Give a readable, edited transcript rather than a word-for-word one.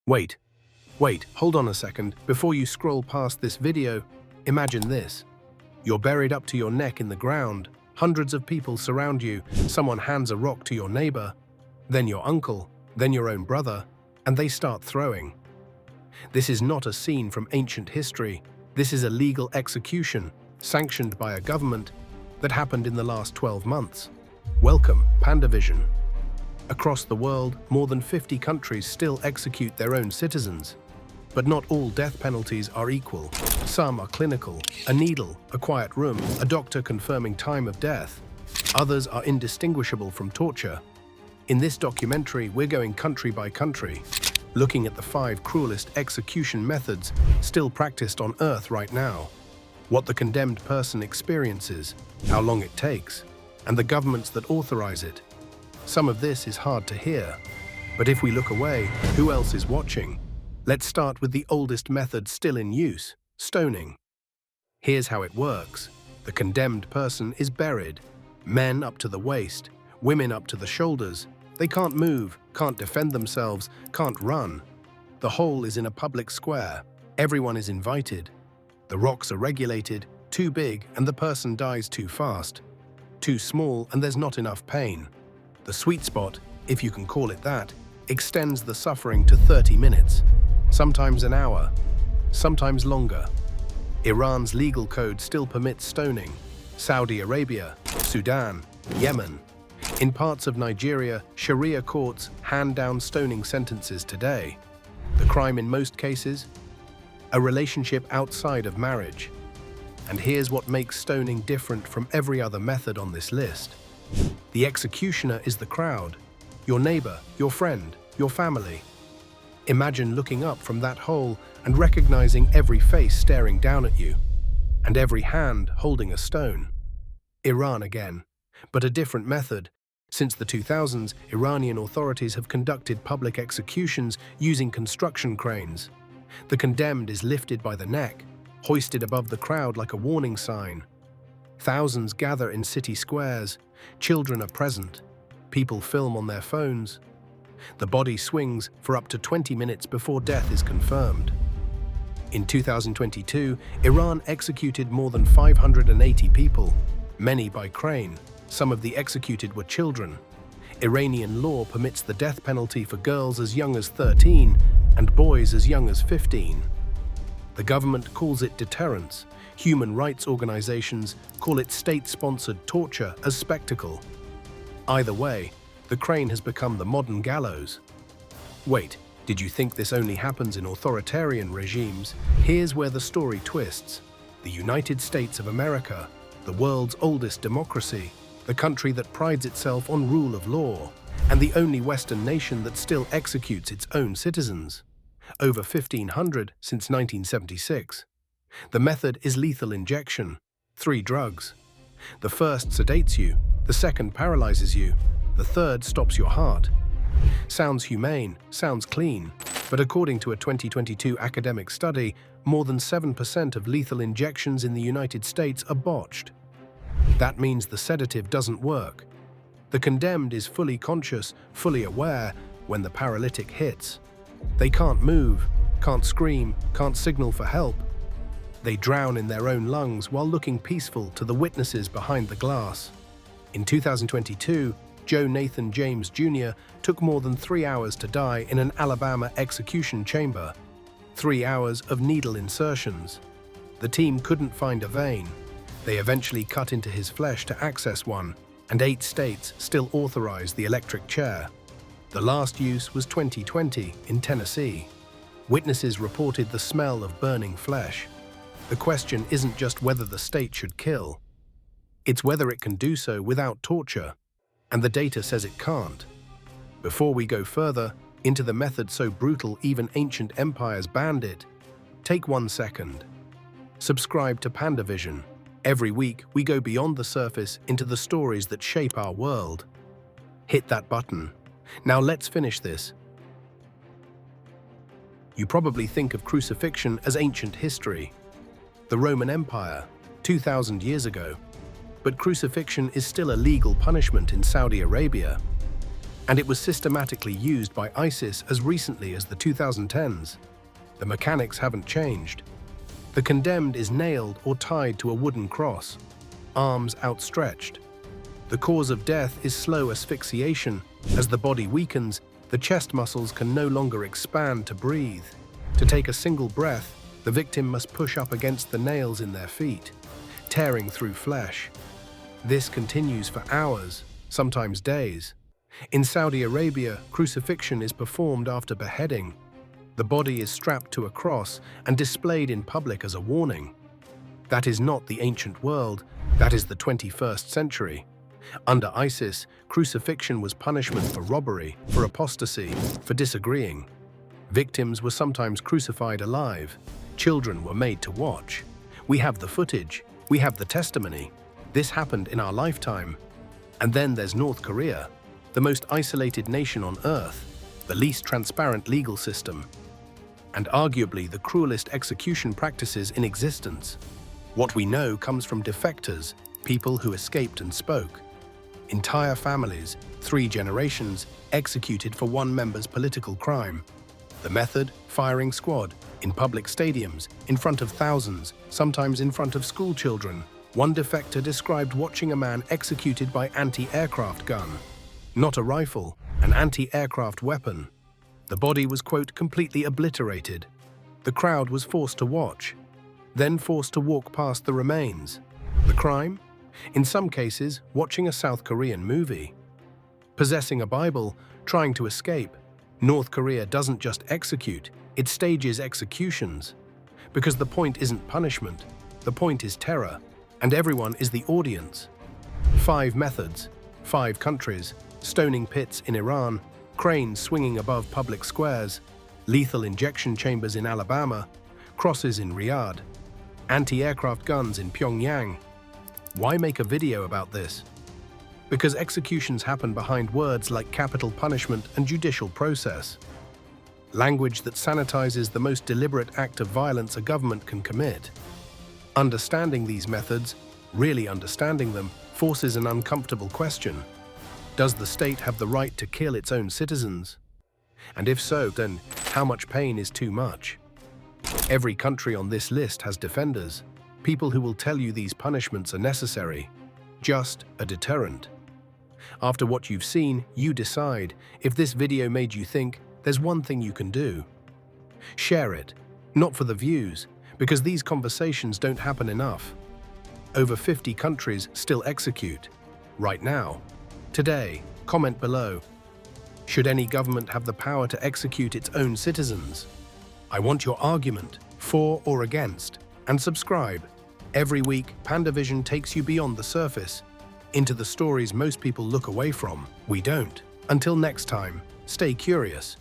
Wait, hold on a second. Before you scroll past this video, imagine this. You're buried up to your neck in the ground. Hundreds of people surround you. Someone hands a rock to your neighbor, then your uncle, then your own brother, and they start throwing. This is not a scene from ancient history. This is a legal execution, sanctioned by a government, that happened in the last 12 months. Welcome, PandaVision. Across the world, more than 50 countries still execute their own citizens. But not all death penalties are equal. Some are clinical, a needle, a quiet room, a doctor confirming time of death. Others are indistinguishable from torture. In this documentary, we're going country by country, looking at the 5 cruelest execution methods still practiced on Earth right now, what the condemned person experiences, how long it takes, and the governments that authorize it. Some of this is hard to hear, but if we look away, who else is watching? Let's start with the oldest method still in use, stoning. Here's how it works. The condemned person is buried. Men up to the waist, women up to the shoulders. They can't move, can't defend themselves, can't run. The hole is in a public square. Everyone is invited. The rocks are regulated, too big and the person dies too fast. Too small and there's not enough pain. The sweet spot, if you can call it that, extends the suffering to 30 minutes. Sometimes an hour, sometimes longer. Iran's legal code still permits stoning. Saudi Arabia, Sudan, Yemen. In parts of Nigeria, Sharia courts hand down stoning sentences today. The crime in most cases? A relationship outside of marriage. And here's what makes stoning different from every other method on this list. The executioner is the crowd, your neighbor, your friend, your family. Imagine looking up from that hole and recognizing every face staring down at you, and every hand holding a stone. Iran again, but a different method. Since the 2000s, Iranian authorities have conducted public executions using construction cranes. The condemned is lifted by the neck, hoisted above the crowd like a warning sign. Thousands gather in city squares. Children are present. People film on their phones. The body swings for up to 20 minutes before death is confirmed. In 2022, Iran executed more than 580 people, many by crane. Some of the executed were children. Iranian law permits the death penalty for girls as young as 13 and boys as young as 15. The government calls it deterrence. Human rights organizations call it state-sponsored torture as spectacle. Either way, the crane has become the modern gallows. Wait, did you think this only happens in authoritarian regimes? Here's where the story twists. The United States of America, the world's oldest democracy, the country that prides itself on rule of law, and the only Western nation that still executes its own citizens. Over 1,500 since 1976. The method is lethal injection, 3 drugs. The first sedates you, the second paralyzes you, the third stops your heart. Sounds humane, sounds clean, but according to a 2022 academic study, more than 7% of lethal injections in the United States are botched. That means the sedative doesn't work. The condemned is fully conscious, fully aware when the paralytic hits. They can't move, can't scream, can't signal for help. They drown in their own lungs while looking peaceful to the witnesses behind the glass. In 2022, Joe Nathan James Jr. took more than 3 hours to die in an Alabama execution chamber. 3 hours of needle insertions. The team couldn't find a vein. They eventually cut into his flesh to access one, and 8 states still authorize the electric chair. The last use was 2020 in Tennessee. Witnesses reported the smell of burning flesh. The question isn't just whether the state should kill. It's whether it can do so without torture, and the data says it can't. Before we go further into the method so brutal even ancient empires banned it, take 1 second. Subscribe to PandaVision. Every week, we go beyond the surface into the stories that shape our world. Hit that button. Now let's finish this. You probably think of crucifixion as ancient history. The Roman Empire, 2,000 years ago. But crucifixion is still a legal punishment in Saudi Arabia. and it was systematically used by ISIS as recently as the 2010s. The mechanics haven't changed. The condemned is nailed or tied to a wooden cross, arms outstretched. The cause of death is slow asphyxiation. As the body weakens, the chest muscles can no longer expand to breathe. To take a single breath, the victim must push up against the nails in their feet, tearing through flesh. This continues for hours, sometimes days. In Saudi Arabia, crucifixion is performed after beheading. The body is strapped to a cross and displayed in public as a warning. That is not the ancient world, that is the 21st century. Under ISIS, crucifixion was punishment for robbery, for apostasy, for disagreeing. Victims were sometimes crucified alive. Children were made to watch. We have the footage. We have the testimony. This happened in our lifetime. And then there's North Korea, the most isolated nation on earth, the least transparent legal system, and arguably the cruelest execution practices in existence. What we know comes from defectors, people who escaped and spoke. Entire families, 3 generations, executed for one member's political crime. The method, firing squad, in public stadiums, in front of thousands, sometimes in front of school children. One defector described watching a man executed by anti-aircraft gun. Not a rifle, an anti-aircraft weapon. The body was, quote, completely obliterated. The crowd was forced to watch, then forced to walk past the remains. The crime? In some cases, watching a South Korean movie. Possessing a Bible, trying to escape. North Korea doesn't just execute, it stages executions. Because the point isn't punishment, the point is terror, and everyone is the audience. 5 methods, 5 countries, stoning pits in Iran, cranes swinging above public squares, lethal injection chambers in Alabama, crosses in Riyadh, anti-aircraft guns in Pyongyang. Why make a video about this? Because executions happen behind words like capital punishment and judicial process. Language that sanitizes the most deliberate act of violence a government can commit. Understanding these methods, really understanding them, forces an uncomfortable question. Does the state have the right to kill its own citizens? And if so, then how much pain is too much? Every country on this list has defenders, people who will tell you these punishments are necessary, just a deterrent. After what you've seen, you decide. If this video made you think, there's one thing you can do. Share it, not for the views, because these conversations don't happen enough. Over 50 countries still execute. Right now. Today, comment below. Should any government have the power to execute its own citizens? I want your argument, for or against, and subscribe. Every week, PandaVision takes you beyond the surface, into the stories most people look away from. We don't. Until next time, stay curious.